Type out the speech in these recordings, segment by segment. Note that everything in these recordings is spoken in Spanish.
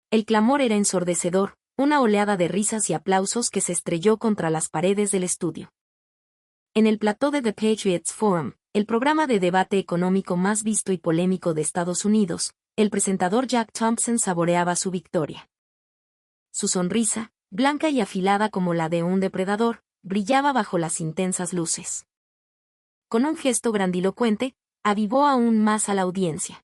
El clamor era ensordecedor, una oleada de risas y aplausos que se estrelló contra las paredes del estudio. En el plató de The Patriots Forum, el programa de debate económico más visto y polémico de Estados Unidos, el presentador Jack Thompson saboreaba su victoria. Su sonrisa, blanca y afilada como la de un depredador, brillaba bajo las intensas luces. Con un gesto grandilocuente, avivó aún más a la audiencia.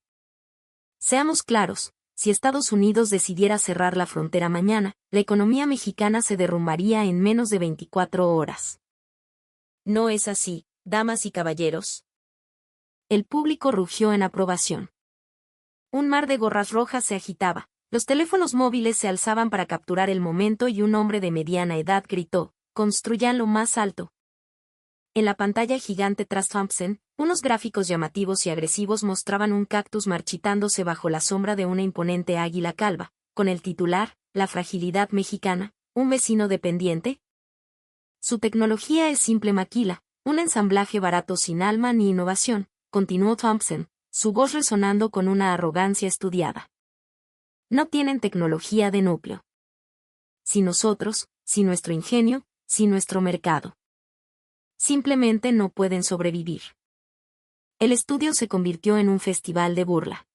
Seamos claros, si Estados Unidos decidiera cerrar la frontera mañana, la economía mexicana se derrumbaría en menos de 24 horas. ¿No es así, damas y caballeros? El público rugió en aprobación. Un mar de gorras rojas se agitaba, los teléfonos móviles se alzaban para capturar el momento y un hombre de mediana edad gritó: «Construyanlo más alto». En la pantalla gigante tras Thompson, unos gráficos llamativos y agresivos mostraban un cactus marchitándose bajo la sombra de una imponente águila calva, con el titular: «La fragilidad mexicana, un vecino dependiente». Su tecnología es simple maquila, un ensamblaje barato sin alma ni innovación, continuó Thompson, su voz resonando con una arrogancia estudiada. No tienen tecnología de núcleo. Sin nosotros, sin nuestro ingenio, sin nuestro mercado. Simplemente no pueden sobrevivir. El estudio se convirtió en un festival de burla.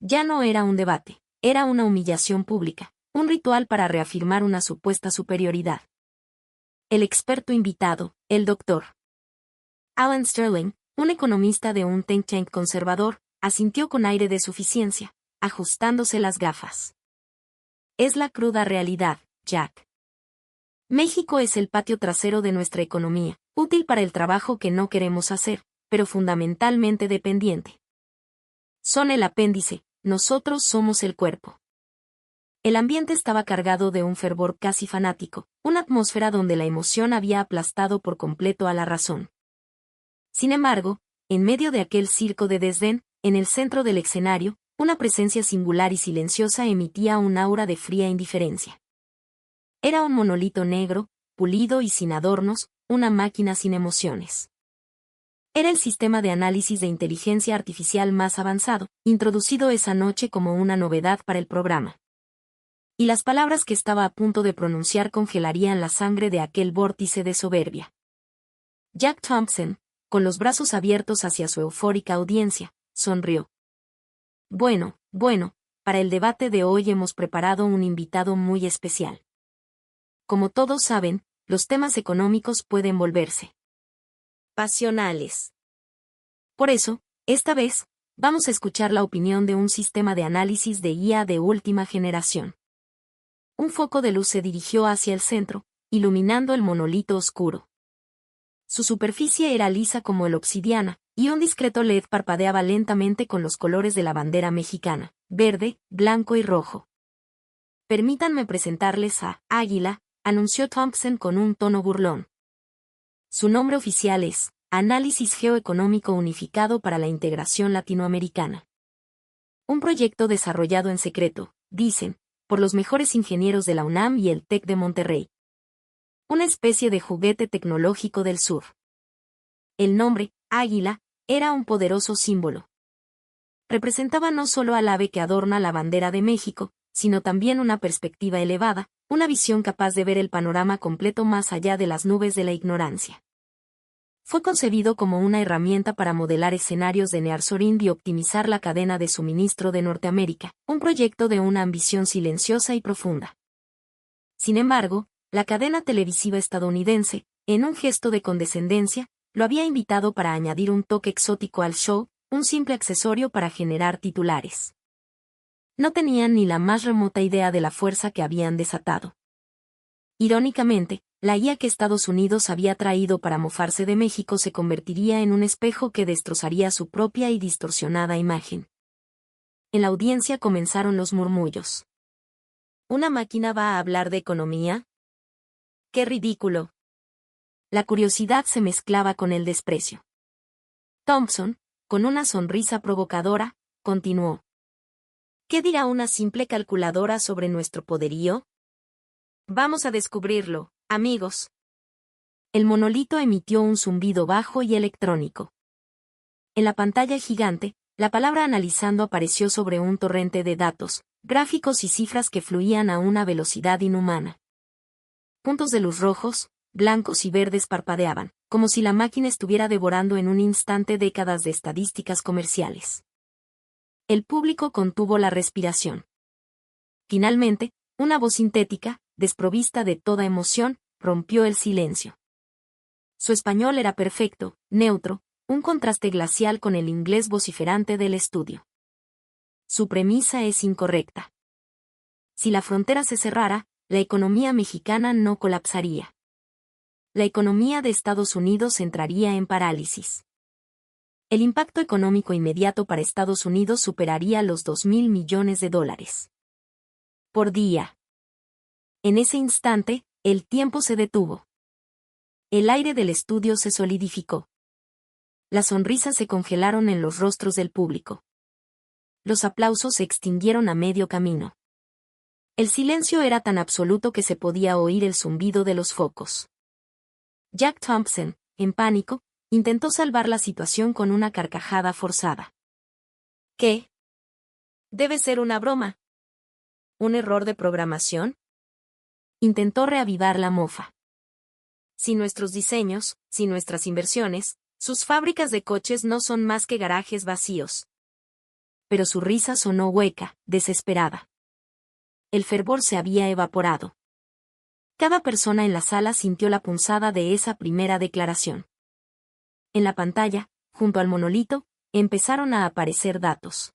Ya no era un debate, era una humillación pública, un ritual para reafirmar una supuesta superioridad. El experto invitado, el Dr. Alan Sterling, un economista de un think tank conservador, asintió con aire de suficiencia, ajustándose las gafas. Es la cruda realidad, Jack. México es el patio trasero de nuestra economía, útil para el trabajo que no queremos hacer, pero fundamentalmente dependiente. Son el apéndice, nosotros somos el cuerpo. El ambiente estaba cargado de un fervor casi fanático, una atmósfera donde la emoción había aplastado por completo a la razón. Sin embargo, en medio de aquel circo de desdén, en el centro del escenario, una presencia singular y silenciosa emitía un aura de fría indiferencia. Era un monolito negro, pulido y sin adornos, una máquina sin emociones. Era el sistema de análisis de inteligencia artificial más avanzado, introducido esa noche como una novedad para el programa. Y las palabras que estaba a punto de pronunciar congelarían la sangre de aquel vórtice de soberbia. Jack Thompson, con los brazos abiertos hacia su eufórica audiencia, sonrió. Bueno, para el debate de hoy hemos preparado un invitado muy especial. Como todos saben, los temas económicos pueden volverse pasionales. Por eso, esta vez, vamos a escuchar la opinión de un sistema de análisis de IA de última generación. Un foco de luz se dirigió hacia el centro, iluminando el monolito oscuro. Su superficie era lisa como el obsidiana, y un discreto LED parpadeaba lentamente con los colores de la bandera mexicana, verde, blanco y rojo. Permítanme presentarles a Águila, anunció Thompson con un tono burlón. Su nombre oficial es Análisis Geoeconómico Unificado para la Integración Latinoamericana. Un proyecto desarrollado en secreto, dicen, por los mejores ingenieros de la UNAM y el TEC de Monterrey. Una especie de juguete tecnológico del sur. El nombre, Águila, era un poderoso símbolo. Representaba no solo al ave que adorna la bandera de México, sino también una perspectiva elevada, una visión capaz de ver el panorama completo más allá de las nubes de la ignorancia. Fue concebido como una herramienta para modelar escenarios de nearshoring y optimizar la cadena de suministro de Norteamérica, un proyecto de una ambición silenciosa y profunda. Sin embargo, la cadena televisiva estadounidense, en un gesto de condescendencia, lo había invitado para añadir un toque exótico al show, un simple accesorio para generar titulares. No tenían ni la más remota idea de la fuerza que habían desatado. Irónicamente, la IA que Estados Unidos había traído para mofarse de México se convertiría en un espejo que destrozaría su propia y distorsionada imagen. En la audiencia comenzaron los murmullos. ¿Una máquina va a hablar de economía? ¡Qué ridículo! La curiosidad se mezclaba con el desprecio. Thompson, con una sonrisa provocadora, continuó. ¿Qué dirá una simple calculadora sobre nuestro poderío? Vamos a descubrirlo, amigos. El monolito emitió un zumbido bajo y electrónico. En la pantalla gigante, la palabra analizando apareció sobre un torrente de datos, gráficos y cifras que fluían a una velocidad inhumana. Puntos de luz rojos, blancos y verdes parpadeaban, como si la máquina estuviera devorando en un instante décadas de estadísticas comerciales. El público contuvo la respiración. Finalmente, una voz sintética, desprovista de toda emoción, rompió el silencio. Su español era perfecto, neutro, un contraste glacial con el inglés vociferante del estudio. Su premisa es incorrecta. Si la frontera se cerrara, la economía mexicana no colapsaría. La economía de Estados Unidos entraría en parálisis. El impacto económico inmediato para Estados Unidos superaría los $2,000 millones. Por día. En ese instante, el tiempo se detuvo. El aire del estudio se solidificó. Las sonrisas se congelaron en los rostros del público. Los aplausos se extinguieron a medio camino. El silencio era tan absoluto que se podía oír el zumbido de los focos. Jack Thompson, en pánico, intentó salvar la situación con una carcajada forzada. ¿Qué? Debe ser una broma. ¿Un error de programación? Intentó reavivar la mofa. Si nuestros diseños, si nuestras inversiones, sus fábricas de coches no son más que garajes vacíos. Pero su risa sonó hueca, desesperada. El fervor se había evaporado. Cada persona en la sala sintió la punzada de esa primera declaración. En la pantalla, junto al monolito, empezaron a aparecer datos.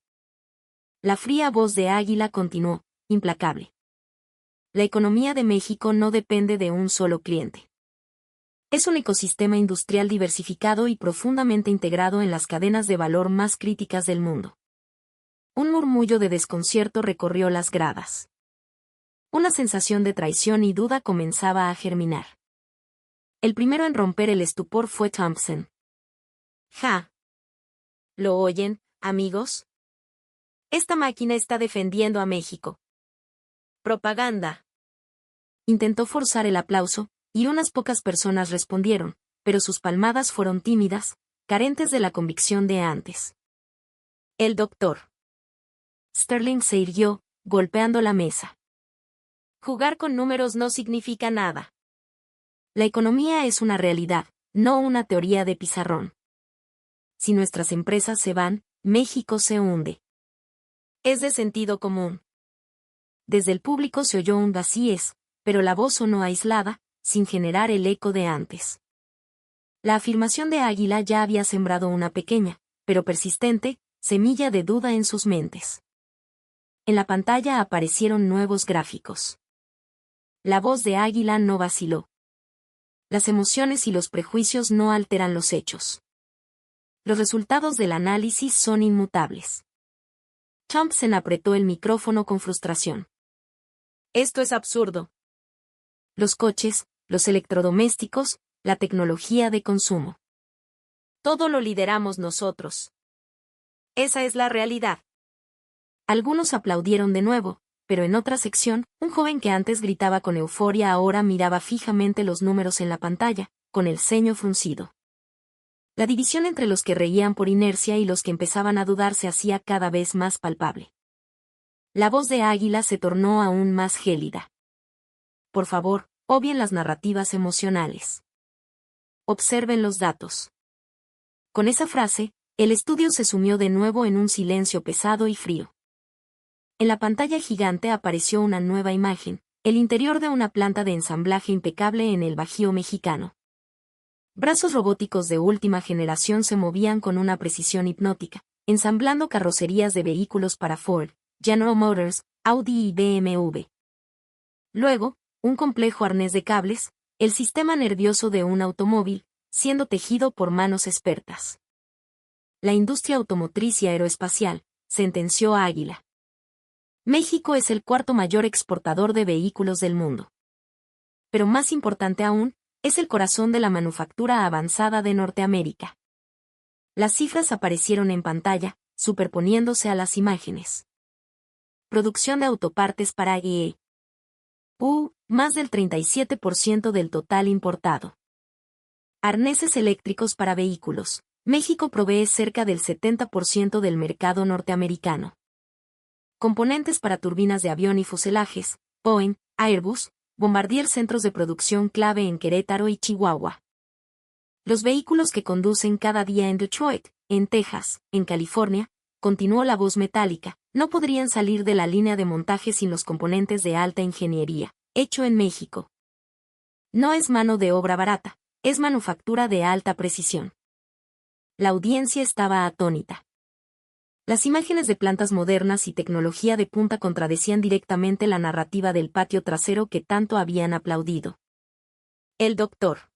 La fría voz de Águila continuó, implacable. La economía de México no depende de un solo cliente. Es un ecosistema industrial diversificado y profundamente integrado en las cadenas de valor más críticas del mundo. Un murmullo de desconcierto recorrió las gradas. Una sensación de traición y duda comenzaba a germinar. El primero en romper el estupor fue Thompson. ¡Ja! ¿Lo oyen, amigos? Esta máquina está defendiendo a México. Propaganda. Intentó forzar el aplauso, y unas pocas personas respondieron, pero sus palmadas fueron tímidas, carentes de la convicción de antes. El doctor Sterling se irguió, golpeando la mesa. Jugar con números no significa nada. La economía es una realidad, no una teoría de pizarrón. Si nuestras empresas se van, México se hunde. Es de sentido común. Desde el público se oyó un vacíes, pero la voz sonó aislada, sin generar el eco de antes. La afirmación de Águila ya había sembrado una pequeña, pero persistente, semilla de duda en sus mentes. En la pantalla aparecieron nuevos gráficos. La voz de Águila no vaciló. Las emociones y los prejuicios no alteran los hechos. Los resultados del análisis son inmutables. Thompson apretó el micrófono con frustración. Esto es absurdo. Los coches, los electrodomésticos, la tecnología de consumo. Todo lo lideramos nosotros. Esa es la realidad. Algunos aplaudieron de nuevo, pero en otra sección, un joven que antes gritaba con euforia ahora miraba fijamente los números en la pantalla, con el ceño fruncido. La división entre los que reían por inercia y los que empezaban a dudar se hacía cada vez más palpable. La voz de Águila se tornó aún más gélida. Por favor, obvien las narrativas emocionales. Observen los datos. Con esa frase, el estudio se sumió de nuevo en un silencio pesado y frío. En la pantalla gigante apareció una nueva imagen, el interior de una planta de ensamblaje impecable en el Bajío mexicano. Brazos robóticos de última generación se movían con una precisión hipnótica, ensamblando carrocerías de vehículos para Ford, General Motors, Audi y BMW. Luego, un complejo arnés de cables, el sistema nervioso de un automóvil, siendo tejido por manos expertas. La industria automotriz y aeroespacial, sentenció Águila. México es el cuarto mayor exportador de vehículos del mundo. Pero más importante aún, es el corazón de la manufactura avanzada de Norteamérica. Las cifras aparecieron en pantalla, superponiéndose a las imágenes. Producción de autopartes para más del 37% del total importado. Arneses eléctricos para vehículos. México provee cerca del 70% del mercado norteamericano. componentes para turbinas de avión y fuselajes, Boeing, Airbus, Bombardier, centros de producción clave en Querétaro y Chihuahua. Los vehículos que conducen cada día en Detroit, en Texas, en California, continuó la voz metálica, no podrían salir de la línea de montaje sin los componentes de alta ingeniería, hecho en México. No es mano de obra barata, es manufactura de alta precisión. La audiencia estaba atónita. Las imágenes de plantas modernas y tecnología de punta contradecían directamente la narrativa del patio trasero que tanto habían aplaudido. El doctor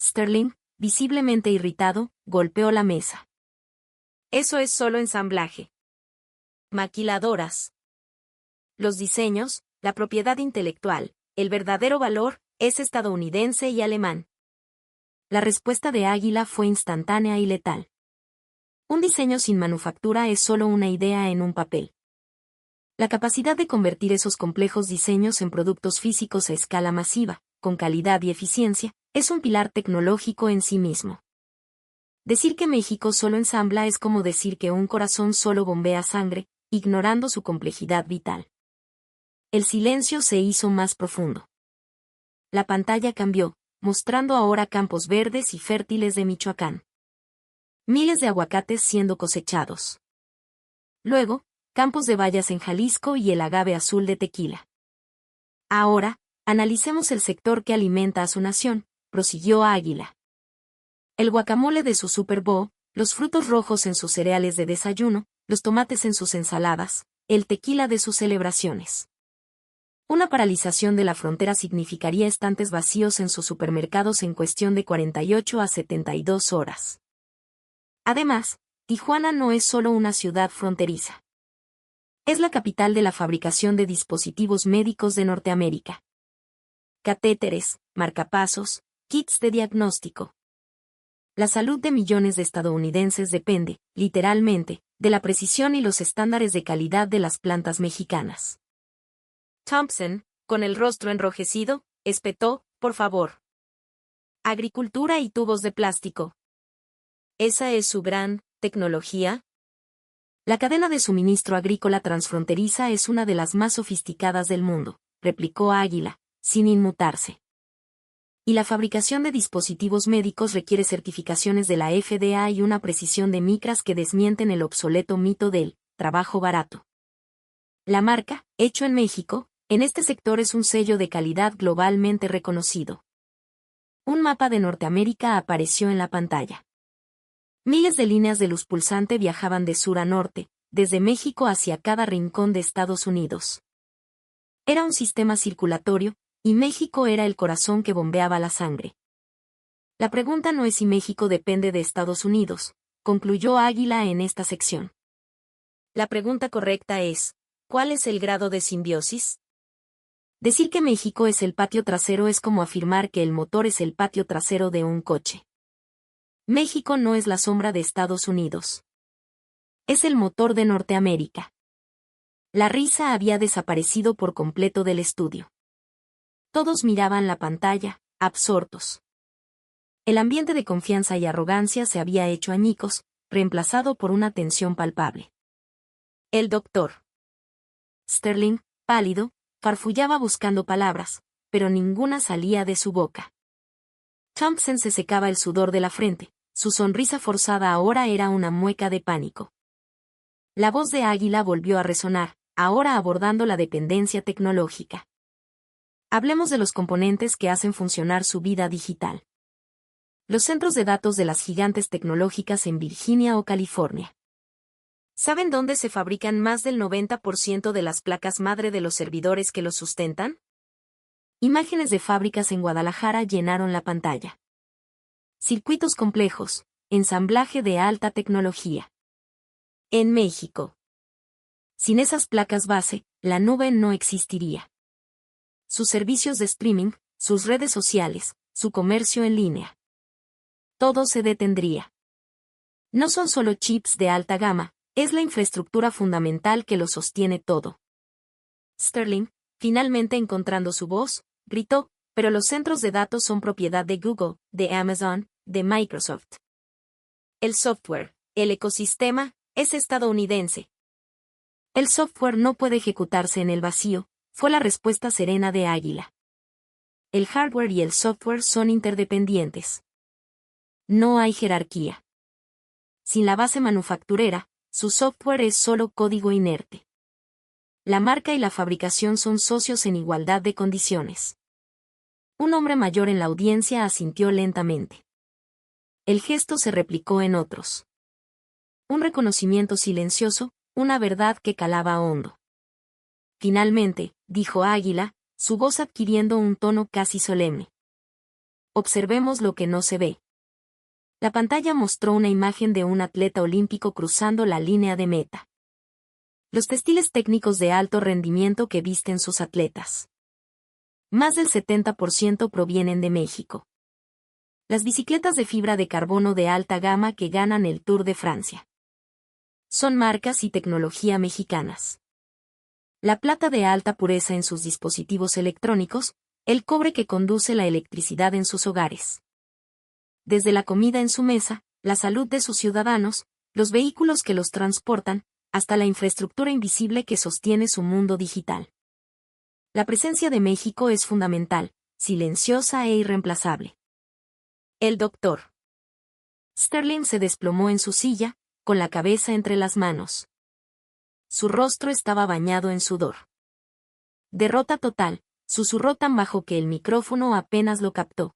Sterling, visiblemente irritado, golpeó la mesa. Eso es solo ensamblaje. Maquiladoras. Los diseños, la propiedad intelectual, el verdadero valor, es estadounidense y alemán. La respuesta de Águila fue instantánea y letal. Un diseño sin manufactura es solo una idea en un papel. La capacidad de convertir esos complejos diseños en productos físicos a escala masiva, con calidad y eficiencia, es un pilar tecnológico en sí mismo. Decir que México solo ensambla es como decir que un corazón solo bombea sangre, ignorando su complejidad vital. El silencio se hizo más profundo. La pantalla cambió, mostrando ahora campos verdes y fértiles de Michoacán. Miles de aguacates siendo cosechados. Luego, campos de bayas en Jalisco y el agave azul de Tequila. Ahora, analicemos el sector que alimenta a su nación, prosiguió Águila. El guacamole de su Super Bowl, los frutos rojos en sus cereales de desayuno, los tomates en sus ensaladas, el tequila de sus celebraciones. Una paralización de la frontera significaría estantes vacíos en sus supermercados en cuestión de 48 a 72 horas. Además, Tijuana no es solo una ciudad fronteriza. Es la capital de la fabricación de dispositivos médicos de Norteamérica. Catéteres, marcapasos, kits de diagnóstico. La salud de millones de estadounidenses depende, literalmente, de la precisión y los estándares de calidad de las plantas mexicanas. Thompson, con el rostro enrojecido, espetó, por favor. Agricultura y tubos de plástico. ¿Esa es su gran tecnología? La cadena de suministro agrícola transfronteriza es una de las más sofisticadas del mundo, replicó Águila, sin inmutarse. Y la fabricación de dispositivos médicos requiere certificaciones de la FDA y una precisión de micras que desmienten el obsoleto mito del trabajo barato. La marca, hecho en México, en este sector es un sello de calidad globalmente reconocido. Un mapa de Norteamérica apareció en la pantalla. Miles de líneas de luz pulsante viajaban de sur a norte, desde México hacia cada rincón de Estados Unidos. Era un sistema circulatorio, y México era el corazón que bombeaba la sangre. La pregunta no es si México depende de Estados Unidos, concluyó Águila en esta sección. La pregunta correcta es, ¿cuál es el grado de simbiosis? Decir que México es el patio trasero es como afirmar que el motor es el patio trasero de un coche. México no es la sombra de Estados Unidos. Es el motor de Norteamérica. La risa había desaparecido por completo del estudio. Todos miraban la pantalla, absortos. El ambiente de confianza y arrogancia se había hecho añicos, reemplazado por una tensión palpable. El doctor Sterling, pálido, farfullaba buscando palabras, pero ninguna salía de su boca. Thompson se secaba el sudor de la frente, su sonrisa forzada ahora era una mueca de pánico. La voz de Águila volvió a resonar, ahora abordando la dependencia tecnológica. Hablemos de los componentes que hacen funcionar su vida digital. Los centros de datos de las gigantes tecnológicas en Virginia o California. ¿Saben dónde se fabrican más del 90% de las placas madre de los servidores que los sustentan? Imágenes de fábricas en Guadalajara llenaron la pantalla. Circuitos complejos, ensamblaje de alta tecnología. En México. Sin esas placas base, la nube no existiría. Sus servicios de streaming, sus redes sociales, su comercio en línea. Todo se detendría. No son solo chips de alta gama, es la infraestructura fundamental que lo sostiene todo. Sterling, finalmente encontrando su voz, gritó, pero los centros de datos son propiedad de Google, de Amazon, de Microsoft. El software, el ecosistema, es estadounidense. El software no puede ejecutarse en el vacío, fue la respuesta serena de Águila. El hardware y el software son interdependientes. No hay jerarquía. Sin la base manufacturera, su software es solo código inerte. La marca y la fabricación son socios en igualdad de condiciones. Un hombre mayor en la audiencia asintió lentamente. El gesto se replicó en otros. Un reconocimiento silencioso, una verdad que calaba hondo. Finalmente, dijo Águila, su voz adquiriendo un tono casi solemne. Observemos lo que no se ve. La pantalla mostró una imagen de un atleta olímpico cruzando la línea de meta. Los textiles técnicos de alto rendimiento que visten sus atletas. Más del 70% provienen de México. Las bicicletas de fibra de carbono de alta gama que ganan el Tour de Francia. Son marcas y tecnología mexicanas. La plata de alta pureza en sus dispositivos electrónicos, el cobre que conduce la electricidad en sus hogares. Desde la comida en su mesa, la salud de sus ciudadanos, los vehículos que los transportan, hasta la infraestructura invisible que sostiene su mundo digital. La presencia de México es fundamental, silenciosa e irreemplazable. El doctor Sterling se desplomó en su silla, con la cabeza entre las manos. Su rostro estaba bañado en sudor. Derrota total, susurró tan bajo que el micrófono apenas lo captó.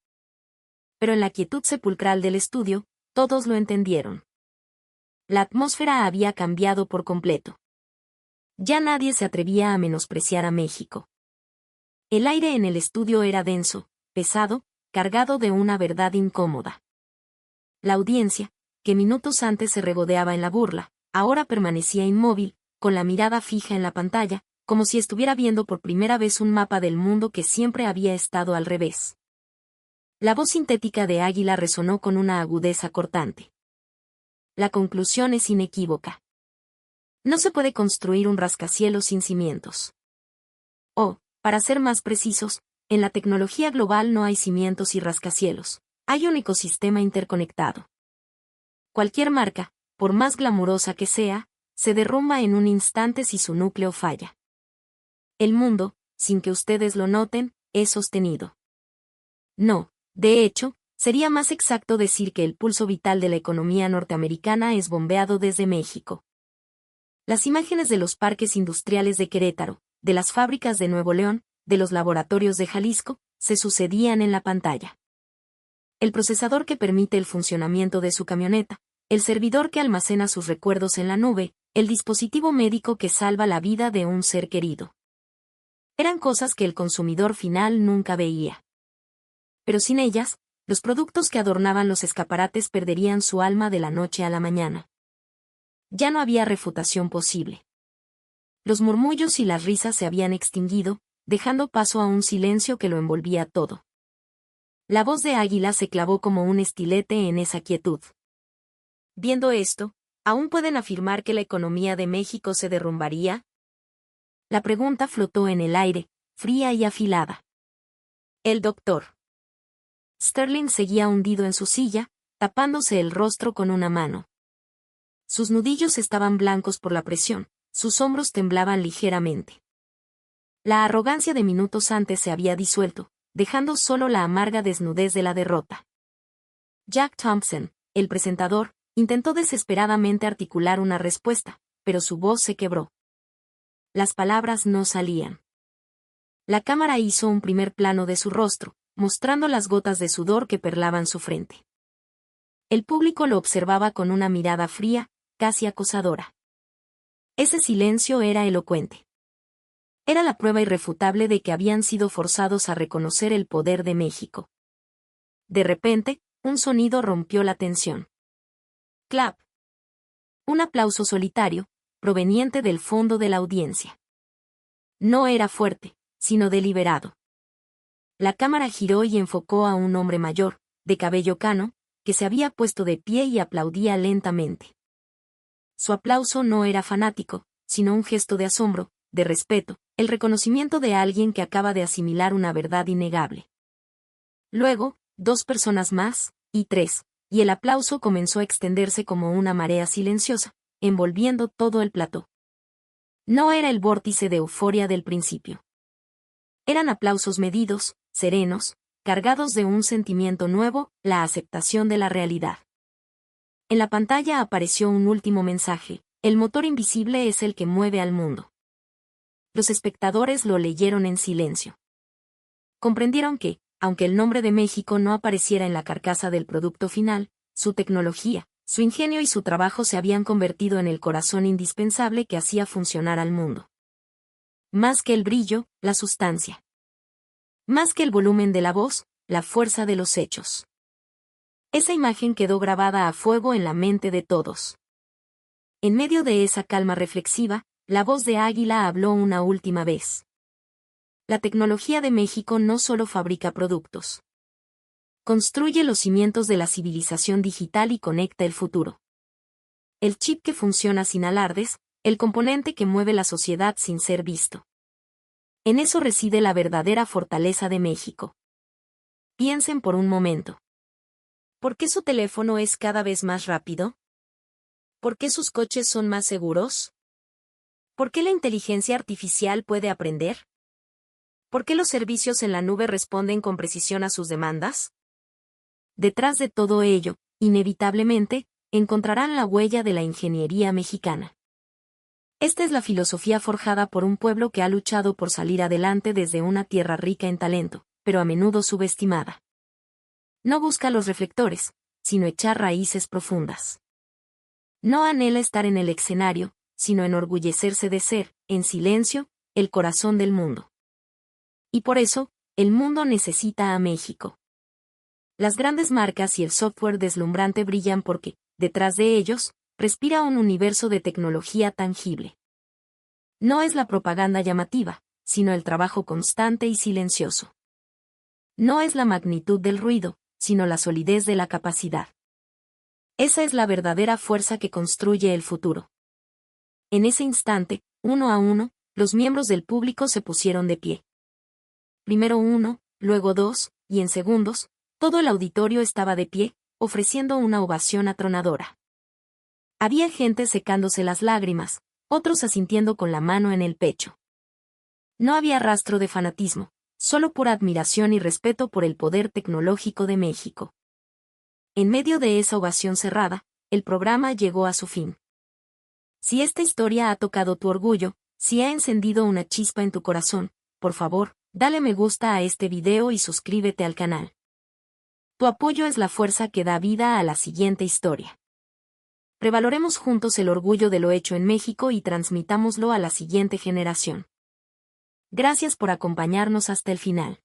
Pero en la quietud sepulcral del estudio, todos lo entendieron. La atmósfera había cambiado por completo. Ya nadie se atrevía a menospreciar a México. El aire en el estudio era denso, pesado, cargado de una verdad incómoda. La audiencia, que minutos antes se regodeaba en la burla, ahora permanecía inmóvil, con la mirada fija en la pantalla, como si estuviera viendo por primera vez un mapa del mundo que siempre había estado al revés. La voz sintética de Águila resonó con una agudeza cortante. La conclusión es inequívoca. No se puede construir un rascacielos sin cimientos. O, para ser más precisos, en la tecnología global no hay cimientos y rascacielos, hay un ecosistema interconectado. Cualquier marca, por más glamurosa que sea, se derrumba en un instante si su núcleo falla. El mundo, sin que ustedes lo noten, es sostenido. No, de hecho, sería más exacto decir que el pulso vital de la economía norteamericana es bombeado desde México. Las imágenes de los parques industriales de Querétaro, de las fábricas de Nuevo León, de los laboratorios de Jalisco, se sucedían en la pantalla. El procesador que permite el funcionamiento de su camioneta, el servidor que almacena sus recuerdos en la nube, el dispositivo médico que salva la vida de un ser querido. Eran cosas que el consumidor final nunca veía. Pero sin ellas, los productos que adornaban los escaparates perderían su alma de la noche a la mañana. Ya no había refutación posible. Los murmullos y las risas se habían extinguido, dejando paso a un silencio que lo envolvía todo. La voz de Águila se clavó como un estilete en esa quietud. Viendo esto, ¿aún pueden afirmar que la economía de México se derrumbaría? La pregunta flotó en el aire, fría y afilada. El doctor Sterling seguía hundido en su silla, tapándose el rostro con una mano. Sus nudillos estaban blancos por la presión, sus hombros temblaban ligeramente. La arrogancia de minutos antes se había disuelto, dejando solo la amarga desnudez de la derrota. Jack Thompson, el presentador, intentó desesperadamente articular una respuesta, pero su voz se quebró. Las palabras no salían. La cámara hizo un primer plano de su rostro, mostrando las gotas de sudor que perlaban su frente. El público lo observaba con una mirada fría, casi acosadora. Ese silencio era elocuente. Era la prueba irrefutable de que habían sido forzados a reconocer el poder de México. De repente, un sonido rompió la tensión. Clap. Un aplauso solitario, proveniente del fondo de la audiencia. No era fuerte, sino deliberado. La cámara giró y enfocó a un hombre mayor, de cabello cano, que se había puesto de pie y aplaudía lentamente. Su aplauso no era fanático, sino un gesto de asombro, de respeto, el reconocimiento de alguien que acaba de asimilar una verdad innegable. Luego, 2 personas más, y 3, y el aplauso comenzó a extenderse como una marea silenciosa, envolviendo todo el plató. No era el vórtice de euforia del principio. Eran aplausos medidos, serenos, cargados de un sentimiento nuevo, la aceptación de la realidad. En la pantalla apareció un último mensaje: el motor invisible es el que mueve al mundo. Los espectadores lo leyeron en silencio. Comprendieron que, aunque el nombre de México no apareciera en la carcasa del producto final, su tecnología, su ingenio y su trabajo se habían convertido en el corazón indispensable que hacía funcionar al mundo. Más que el brillo, la sustancia. Más que el volumen de la voz, la fuerza de los hechos. Esa imagen quedó grabada a fuego en la mente de todos. En medio de esa calma reflexiva, la voz de Águila habló una última vez. La tecnología de México no solo fabrica productos. Construye los cimientos de la civilización digital y conecta el futuro. El chip que funciona sin alardes, el componente que mueve la sociedad sin ser visto. En eso reside la verdadera fortaleza de México. Piensen por un momento. ¿Por qué su teléfono es cada vez más rápido? ¿Por qué sus coches son más seguros? ¿Por qué la inteligencia artificial puede aprender? ¿Por qué los servicios en la nube responden con precisión a sus demandas? Detrás de todo ello, inevitablemente, encontrarán la huella de la ingeniería mexicana. Esta es la filosofía forjada por un pueblo que ha luchado por salir adelante desde una tierra rica en talento, pero a menudo subestimada. No busca los reflectores, sino echar raíces profundas. No anhela estar en el escenario, sino enorgullecerse de ser, en silencio, el corazón del mundo. Y por eso, el mundo necesita a México. Las grandes marcas y el software deslumbrante brillan porque, detrás de ellos, respira un universo de tecnología tangible. No es la propaganda llamativa, sino el trabajo constante y silencioso. No es la magnitud del ruido, sino la solidez de la capacidad. Esa es la verdadera fuerza que construye el futuro. En ese instante, uno a uno, los miembros del público se pusieron de pie. Primero uno, luego dos, y en segundos, todo el auditorio estaba de pie, ofreciendo una ovación atronadora. Había gente secándose las lágrimas, otros asintiendo con la mano en el pecho. No había rastro de fanatismo, solo pura admiración y respeto por el poder tecnológico de México. En medio de esa ovación cerrada, el programa llegó a su fin. Si esta historia ha tocado tu orgullo, si ha encendido una chispa en tu corazón, por favor, dale me gusta a este video y suscríbete al canal. Tu apoyo es la fuerza que da vida a la siguiente historia. Revaloremos juntos el orgullo de lo hecho en México y transmitámoslo a la siguiente generación. Gracias por acompañarnos hasta el final.